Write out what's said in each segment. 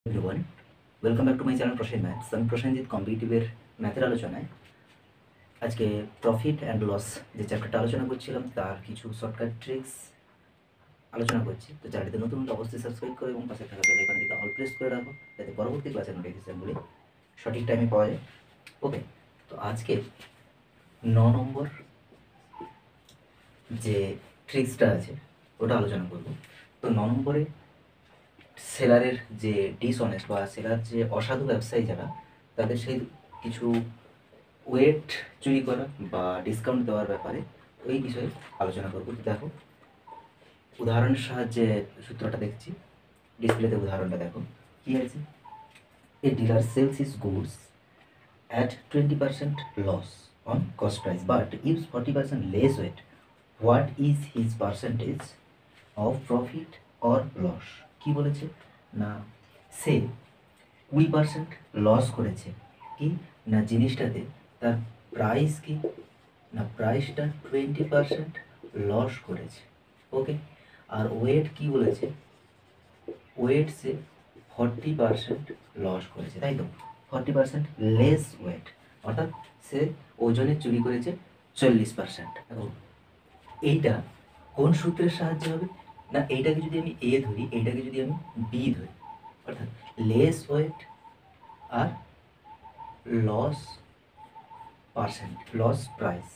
Everyone, welcome back to my channel Prosen maths. আমি প্রসেনজিৎ কম্পিটিটিভের ম্যাথের আলোচনায় আজকে প্রফিট অ্যান্ড লস যে চ্যাপ্টারটা আলোচনা করছিলাম তার কিছু শর্টকাট ট্রিক্স আলোচনা করছি। তো চ্যানেলটিতে নতুন অবশ্যই সাবস্ক্রাইব করো এবং পাশে থাকা বেল আইকনটিতে অল প্রেস করে রাখো যাতে পরবর্তী ক্লাসের নোটিফিকেশনগুলি সঠিক টাইমে পাওয়া যায়। ওকে, তো আজকে 9 নম্বর যে ট্রিক্সটা আছে ওটা আলোচনা করব। তো 9 নম্বরে সেলারের যে ডিসঅনেস্ট বা সেলার যে অসাধু ব্যবসায়ী যারা তাদের সেই কিছু ওয়েট চুরি করা বা ডিসকাউন্ট দেওয়ার ব্যাপারে ওই বিষয়ে আলোচনা করব। দেখো উদাহরণের সাহায্যে সূত্রটা দেখছি, ডিসপ্লেতে উদাহরণটা দেখো কি আছে। A dealer sells his goods at 20% loss on cost price but gives 40% less weight. What is his percentage of profit or loss? কি বলেছে না, সে 20% লস করেছে কি না জিনিসটাতে, তার প্রাইস কি না প্রাইসটা 20% লস করেছে। ওকে, আর ওয়েট কি বলেছে, ওয়েট সে 40% লস করেছে, তাই তো 40% লেস ওয়েট, অর্থাৎ সে ওজনে চুরি করেছে 40%। এখন এইটা কোন সূত্রের সাহায্যে হবে না, এইটাকে যদি আমি এ ধরি, এইটাকে যদি আমি বি ধরি, অর্থাৎ লেস ওয়েট আর loss percent, loss price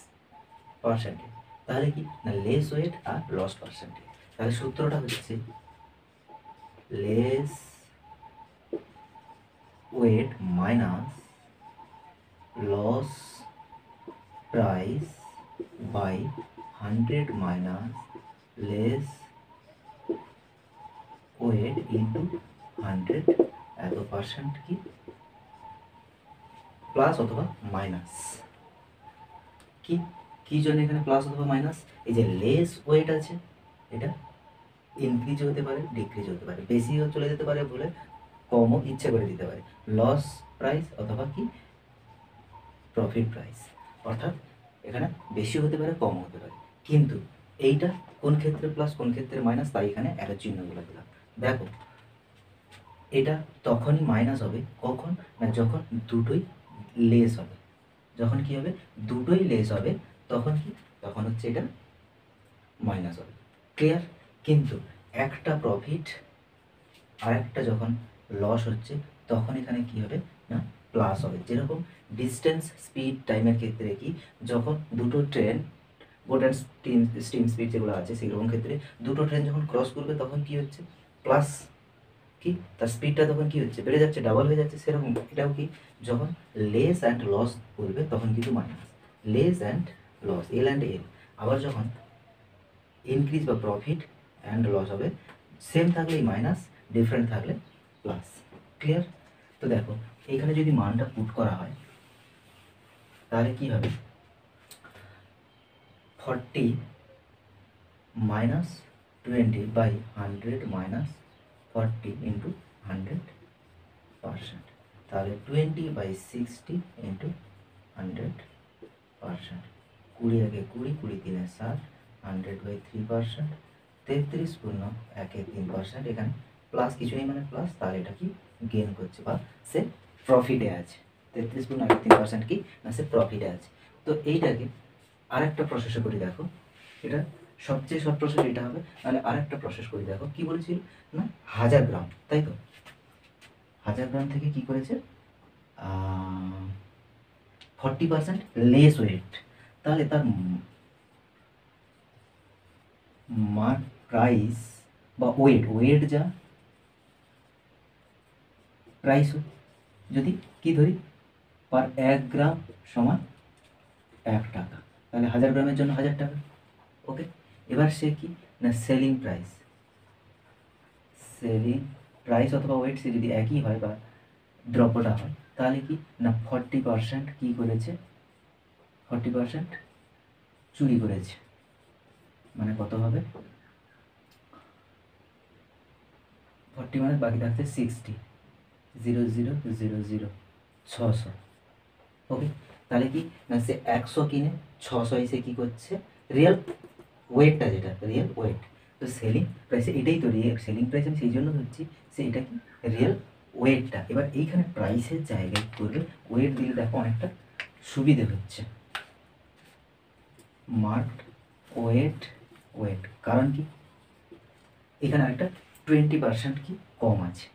percentage, তাহলে কি না লেস ওয়েট আর লস পার্সেন্টেজ। তাহলে সূত্রটা হচ্ছে less weight minus loss price by 100 minus less weight into 100, এত পার্সেন্ট কি প্লাস অথবা মাইনাস, কি কি জন্য এখানে প্লাস অথবা মাইনাস, এই যে লেস ওয়েট আছে এটা ইনক্রিজ হতে পারে ডিক্রিজ হতে পারে, বেশিও চলে যেতে পারে বলে কমও ইচ্ছে করে দিতে পারে, লস প্রাইস অথবা কি প্রফিট প্রাইস, অর্থাৎ এখানে বেশি হতে পারে কমও হতে পারে। কিন্তু এইটা কোন ক্ষেত্রে প্লাস কোন ক্ষেত্রে মাইনাস তাই এখানে অ্যারো চিহ্নগুলো দিলাম। দেখো এটা তখনই মাইনাস হবে কখন না যখন দুটোই লেস হবে, যখন কি হবে দুটোই লেস হবে তখন কি, তখন হচ্ছে এটা মাইনাস হবে। ক্লিয়ার? কিন্তু একটা প্রফিট আর একটা যখন লস হচ্ছে তখন এখানে কি হবে না প্লাস হবে। যেরকম ডিস্টেন্স স্পিড টাইমের ক্ষেত্রে কি, যখন দুটো train boat and steam speed যেগুলো আছে সেরকম ক্ষেত্রে দুটো ট্রেন যখন ক্রস করবে তখন কি হচ্ছে প্লাস, কি তার স্পিডটা তখন কি হচ্ছে বেড়ে যাচ্ছে, ডাবল হয়ে যাচ্ছে। সেরকম এটাও কি যখন লেস অ্যান্ড লস করবে তখন কিন্তু minus, less and loss L and L. আবার যখন ইনক্রিজ বা প্রফিট অ্যান্ড লস হবে সেম থাকলে মাইনাস, ডিফারেন্ট থাকলে প্লাস। ক্লিয়ার? তো দেখো এখানে যদি মানটা পুট করা হয় তাহলে কি হবে, 40 মাইনাস 20 বাই 100 মাইনাস 40 ইন্টু 100%, তাহলে 20/60 ইন্টু 100%, 20 আগে 20, 20 3 60, 100/3%, 33 পূর্ণ 1/3%, এখানে প্লাস কিছু নেই মানে প্লাস, তাহলে এটা কি গেন করছে বা সে প্রফিটে আছে। 33 পূর্ণ 1/3% কি না সে প্রফিটে আছে। তো এইটাকে আরেকটা প্রসেসে করি, দেখো এটা সবচেয়ে শর্ট প্রসেস এটা হবে, তাহলে আরেকটা প্রসেস করি। দেখো কি বলেছিল না 1000 গ্রাম, তাই তো 1000 গ্রাম থেকে কি করেছে 40% লেস ওয়েট, তাহলে তার মার্ক প্রাইস বা ওয়েট, ওয়েট যা প্রাইস যদি কি ধরি পার 1 গ্রাম সমান 1 টাকা, তাহলে 1000 গ্রামের জন্য 1000 টাকা। ওকে, এবার সে কি না সেলিং প্রাইস, সেলিং প্রাইস অথবা ওয়েট সে যদি একই হয় বা দ্রব্যটা হয় তাহলে কি না 40% কি করেছে, 40% চুরি করেছে, মানে কত হবে 40 মানে বাকি থাকছে 60, 0000 600। ওকে, তাহলে কি না সে 100 কিনে 600 এসে কি করছে রিয়েল ওয়েটটা, যেটা রিয়েল ওয়েট। তো সেলিং প্রাইসে এটাই তো রিয়েল সেলিং প্রাইস, আমি সেই জন্য ধরছি সে এটা কি রিয়েল ওয়েটটা, এবার এইখানে প্রাইসের জায়গায় করবে ওয়েট দিলে দেখো অনেকটা সুবিধে হচ্ছে। মার্কড ওয়েট ওয়েট, কারণ কি এখানে একটা 20% কি কম আছে,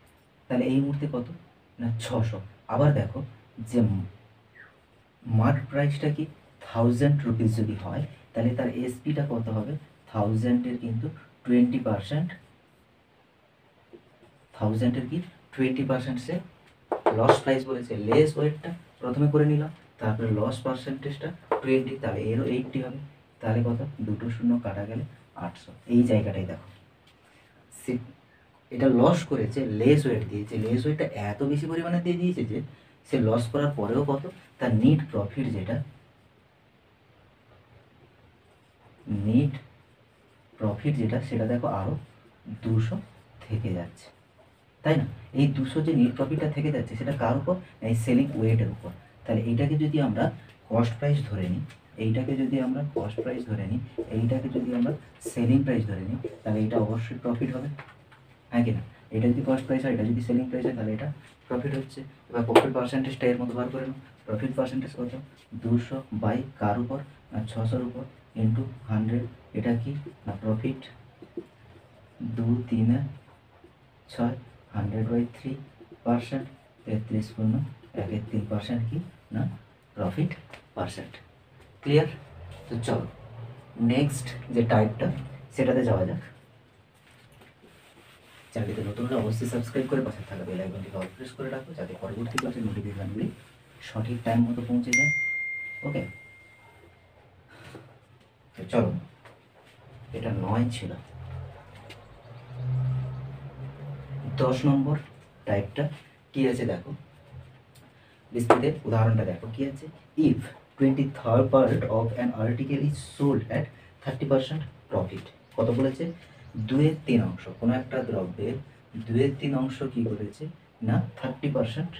তাহলে এই মুহূর্তে কত না 600। আবার দেখো যে মার্ক প্রাইসটা কি 1000 রুপিস যদি হয়, তাহলে তার এসপিটা কত হবে 1000-এর কিন্তু 20%, 1000-এর কি 20% সে লস প্রাইস বলেছে, লেস ওয়েটটা প্রথমে করে নিলাম, তারপরে লস পার্সেন্টেজটা 20, তাহলে এরও 80 হবে, তাহলে কত দুটো শূন্য কাটা গেলে 800। এই জায়গাটাই দেখো এটা লস করেছে, লেস ওয়েট দিয়েছে, লেস ওয়েটটা এত বেশি পরিমাণে দিয়ে দিয়েছে যে সে লস করার পরেও কত তার নিট প্রফিট, যেটা নিট প্রফিট যেটা সেটা দেখো আরও 200 থেকে যাচ্ছে, তাই না? এই 200 যে নিট প্রফিটটা থেকে যাচ্ছে সেটা কার উপর, এই সেলিং ওয়েটের উপর। তাহলে এইটাকে যদি আমরা কস্ট প্রাইস ধরে নিই, এইটাকে যদি আমরা কস্ট প্রাইস ধরে নিই, এইটাকে যদি আমরা সেলিং প্রাইস ধরে নিই, তাহলে এটা অবশ্যই প্রফিট হবে, হ্যাঁ কি না? এটা যদি কস্ট প্রাইস হয়, এটা যদি সেলিং প্রাইস হয়, তাহলে এটা প্রফিট হচ্ছে। এবার প্রফিট পার্সেন্টেজটা এর মতো বার করে নাও। প্রফিট পার্সেন্টেজ কত 200 বাই কার উপর না 600-র উপর ইন্টু 100, এটা কি না প্রফিট 2 3 6, 100/3%, 33 পূর্ণ 1/3% কি না প্রফিট পার্সেন্ট। ক্লিয়ার? তো চলো নেক্সট যে টাইপটা সেটাতে যাওয়া যাক। চ্যানেলটিতে নতুন হলে অবশ্যই সাবস্ক্রাইব করে পাশে থাকা বেল আইকনটিকে অল প্রেস করে রাখো, যাতে পরবর্তী ক্লাসের নোটিফিকেশনগুলি সঠিক টাইম মতো পৌঁছে যায়। ওকে, তো চলো, এটা 9 ছিল। 10 নম্বর টাইপটা কি আছে দেখো, ডিসপ্লেতে উদাহরণটা দেখো কি আছে। If 23rd part of an article is sold at 30% profit, কত বলেছে 2/3 অংশ, কোনো একটা দ্রব্যের 2/3 অংশ কি করেছে না 30%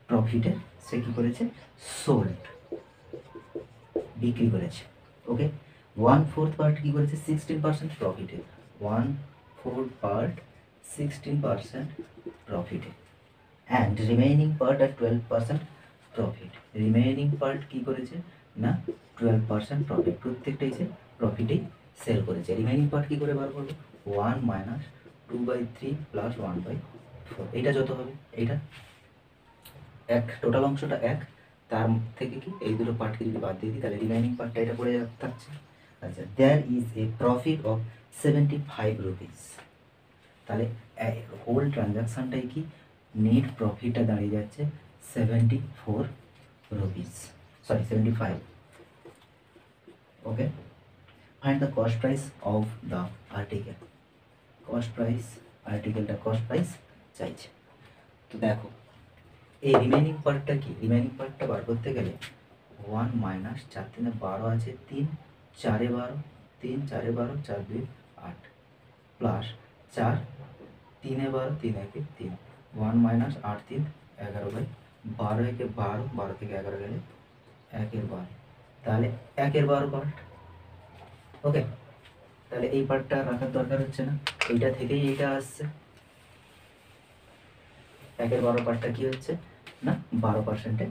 প্রফিটে সে কি করেছে সোল্ড, বিক্রি করেছে। ওকে, 1/4 পার্ট কি করেছে 16% প্রফিটে, 1/4 পার্ট 16% প্রফিটে, অ্যান্ড রিমেইনিং পার্ট আর 12% প্রফিট। রিমেইনিং পার্ট কি করেছে না 12% প্রফিট, প্রত্যেকটাই সে প্রফিটেই সেল করেছে। রিমেইনিং পার্ট কি করে বার করবো 1 - 2/3 + 1/4, এটা যত হবে এইটা এক, টোটাল অংশটা এক, তার থেকে কি এই দুটো পার্টকে যদি বাদ দিয়ে দিই তাহলে রিমেইনিং পার্টটা এটা পড়ে থাকছে। আচ্ছা, there is a profit of 75 rupees, তাহলে হোল ট্রানজাকশানটাই কি নেট প্রফিটটা দাঁড়িয়ে যাচ্ছে 74 rupees, sorry 75। Okay, find the cost price of the article. Cost price, আর্টিকেলটা কস্ট প্রাইস চাইছে। তো দেখো এই রিমেইনিং পার্টটা কি, রিমেইনিং পার্টটা বার করতে গেলে 1 - 4 3 12 আছে, 3 4 12, 3 4 12, 4 2 8 প্লাস 4 3 12, 3 1 3, 1 - 8 3 11/12, 12 1 12, 12 থেকে 11 গেলে 1/12, তাহলে 1/12 পার্ট। ওকে, তাহলে এই পার্টটা রাখার দরকার হচ্ছে না, এইটা থেকেই এইটা আসছে। 1/12 পার্টটা কি হচ্ছে না 12%-এ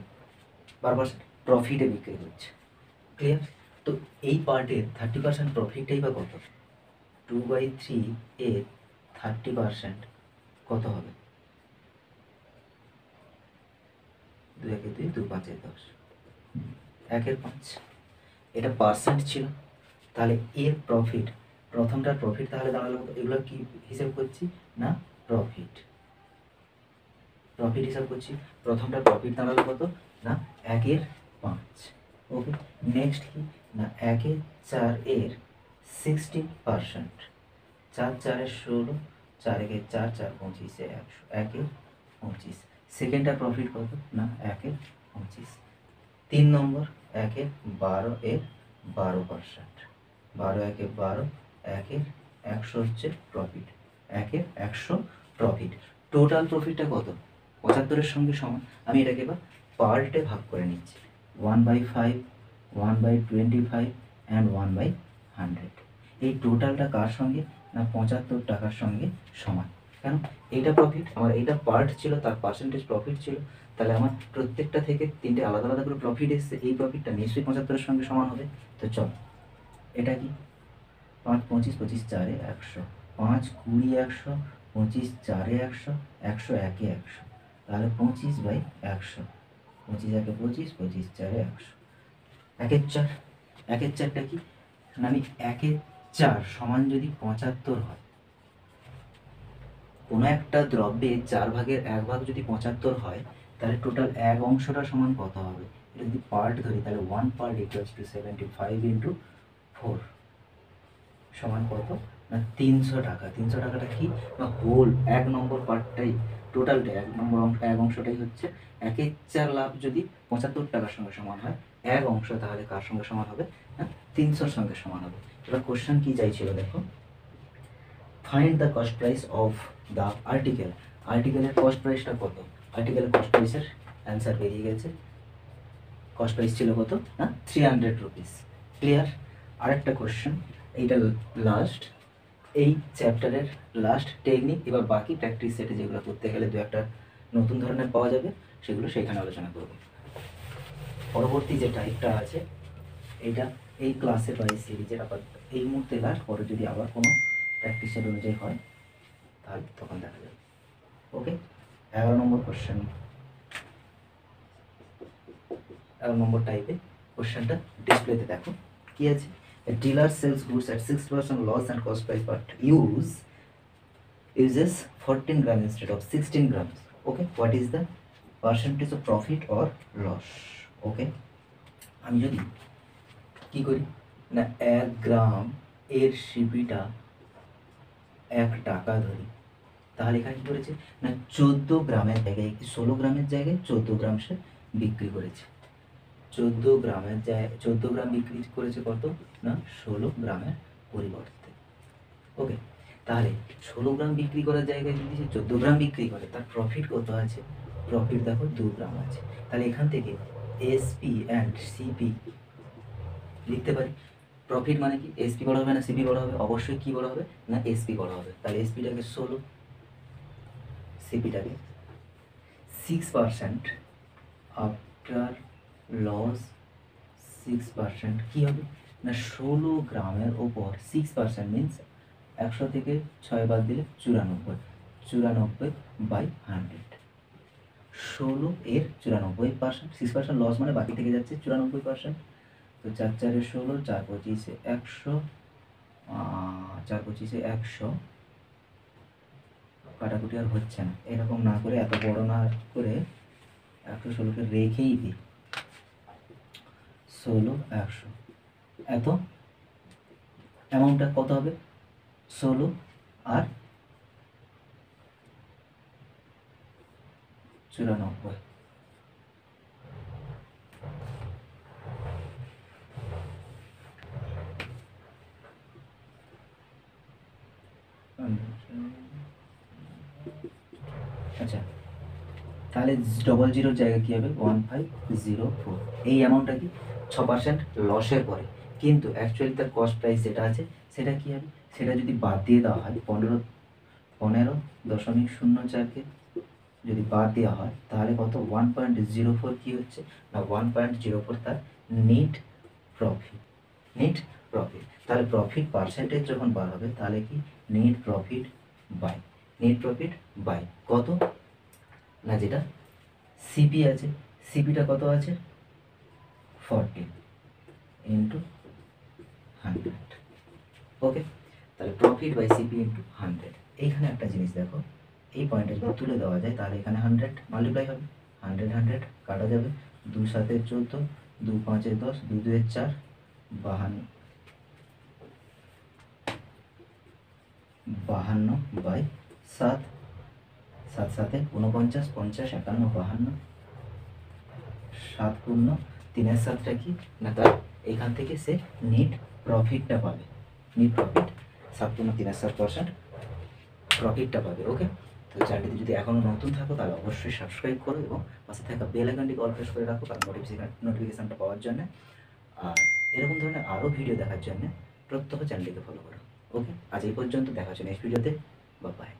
12% প্রফিটে বিক্রি হচ্ছে। ক্লিয়ার? তো এই পার্টের 30% প্রফিটটাই বা কত, 2/3 এর 30% কত হবে 2 1 2 2 5 10, 1/5, এটা পার্সেন্ট ছিল, তাহলে এর প্রফিট, প্রথমটার প্রফিট তাহলে দাঁড়ালো কত, এগুলো কি হিসাব করছি না প্রফিট, প্রফিট হিসাব করছি, প্রথমটার প্রফিট দাঁড়ালো কত না 1/5। ওকে, নেক্সট কি না 1/4 এর 60%, 4 4 16, 4 1 4 4 25 100, 1/25। সেকেন্ডটার প্রফিট কত না 1/25। 3 নম্বর 1/12 এর 12%, 12 1 12, 1/100 হচ্ছে প্রফিট, 1/100 প্রফিট। টোটাল প্রফিটটা কত 75-এর সঙ্গে সমান। আমি এটাকে এবার পার্টে ভাগ করে নিচ্ছি, 1/5, 1/25 অ্যান্ড 1/100। এই টোটালটা কার সঙ্গে না 75 টাকার সঙ্গে সমান। কেন? এইটা প্রফিট, আমার এইটা পার্ট ছিল, তার পার্সেন্টেজ প্রফিট ছিল, তাহলে আমার প্রত্যেকটা থেকে 3টে আলাদা আলাদা করে প্রফিট এসছে, এই প্রফিটটা নিশ্চয়ই 75-এর সঙ্গে সমান হবে। তো চল, এটা কি 5 25 25 4 100, 5 20 100, 25 4 100, 100 1 100, তাহলে 25/100, 25 1 25, 25 4 100, 1/4, 1/4টা কি না, আমি 1/4 সমান যদি 75 হয়, কোনো একটা দ্রব্যে 4 ভাগের 1 ভাগ যদি 75 হয়, তাহলে টোটাল 1 অংশটা সমান কত হবে? এটা যদি পার্ট ধরি তাহলে 1 পার্ট ইকুয়ালস টু 75 ইন্টু 4 সমান কত না 300 টাকা। 300 টাকাটা কি না হোল 1 নম্বর পার্টটাই, টোটালটাই 1 নম্বর অংশ, 1 অংশটাই হচ্ছে 1/4 লাভ। যদি 75 টাকার সঙ্গে সমান হয় 1 অংশ, তাহলে কার সঙ্গে সমান হবে না 300-র সঙ্গে সমান হবে। এবার কোশ্চেন কি চাইছিল দেখো, find the cost price of the article. আর্টিকেলের কস্ট প্রাইসটা কত? আর্টিকেলের কস্ট প্রাইসের অ্যান্সার বেরিয়ে গেছে। কস্ট প্রাইস ছিল কত না 300 রুপিস। ক্লিয়ার? আরেকটা কোশ্চেন, এইটা লাস্ট, এই চ্যাপ্টারের লাস্ট টেকনিক। এবার বাকি প্র্যাকটিস সেটে যেগুলো করতে গেলে দু একটা নতুন ধরনের পাওয়া যাবে, সেগুলো সেখানে আলোচনা করব। পরবর্তী যে টাইপটা আছে, এইটা এই ক্লাসে বা এই সিরিজের আবার এই মুহূর্তে লাস্ট, পরে যদি আবার কোনো প্র্যাকটিস সেট অনুযায়ী হয় তাহলে তখন দেখা যাবে। ওকে, 11 নম্বর কোশ্চেন, 11 নম্বর টাইপে কোশ্চেনটা ডিসপ্লেতে দেখো কি আছে। A dealer sells goods at 6% loss and cost price but uses 14 grams instead of 16 grams. Okay, what is the percentage of profit or loss? Okay, আমি যদি কি করি না 1 গ্রাম এর সিপিটা 1 টাকা ধরি, তাহলে এখানে কি করেছে না 14 গ্রামের জায়গায়, 16 গ্রামের জায়গায় 14 গ্রাম সে বিক্রি করেছে। 14 গ্রামের জায়গায় 14 গ্রাম বিক্রি করেছে কত না 16 গ্রামের পরিবর্তে। ওকে, তাহলে 16 গ্রাম বিক্রি করার জায়গায় যদি সে 14 গ্রাম বিক্রি করে, তার প্রফিট কত আছে? প্রফিট দেখো 2 গ্রাম আছে। তাহলে এখান থেকে এসপি অ্যান্ড সিপি লিখতে পারি। প্রফিট মানে কি, এসপি বড় হবে না সিপি বড় হবে? অবশ্যই কি বড় হবে না এসপি বড় হবে। তাহলে এসপিটাকে 16, সিপিটাকে 6% আফটার লস 6% কি হবে না 16 গ্রামের ওপর 6% মিনস 100 থেকে 6 বাদ দিলে 94, 94/100, 16 এর 94%, 6% লস মানে বাকি থেকে যাচ্ছে 94%। তো 4 4 16, 4 25 100, 4 25 100, কাটাকুটি আর হচ্ছে না, এরকম না করে এত বড় না করে 116কে রেখেই দিই, 16 100, এত অ্যামাউন্টটা কত হবে 16 আর 94। আচ্ছা, তাহলে 00 জায়গায় কী হবে 1504। এই অ্যামাউন্টটা কি 6% লসের পরে, কিন্তু অ্যাকচুয়ালি তার কস্ট প্রাইস যেটা আছে সেটা কী হবে, সেটা যদি বাদ দিয়ে দেওয়া হয় 15.04কে যদি বাদ দেওয়া হয় তাহলে কত 1.04 কী হচ্ছে না 1.04 তার নেট প্রফিট। নেট প্রফিট, তাহলে প্রফিট পার্সেন্টেজ যখন বার হবে তাহলে কি net profit by, net profit by কত না যেটা সিপি আছে, সিপিটা কত আছে 14 ইন্টু 100। ওকে, তাহলে প্রফিট বাই সিপি ইন্টু 100। এইখানে একটা জিনিস দেখো, এই পয়েন্টে যদি তুলে দেওয়া যায় তাহলে এখানে 100 মাল্টিপ্লাই হবে, 100 100 কাটা যাবে, 2 7 14, 2 5 10, 2 2 4, 52 বাই 7, 7 7 49, 50 51 52, 7 পূর্ণ 3 7টা কি না তার এখান থেকে সে নেট প্রফিটটা পাবে। নেট প্রফিট 7 পূর্ণ 3 7% প্রফিটটা পাবে। ওকে, তো চ্যানেলটি যদি এখনও নতুন থাকো তাহলে অবশ্যই সাবস্ক্রাইব করো এবং পাশে থাকা বেল আইকনটিকে অল প্রেস করে রাখো কারণ নোটিফিকেশানটা পাওয়ার জন্য। আর এরকম ধরনের আরও ভিডিও দেখার জন্য প্রত্যহ চ্যানেলটিকে ফলো করো। ওকে, আজ এই পর্যন্ত, দেখা হচ্ছে নেক্সট ভিডিওতে। Bye bye.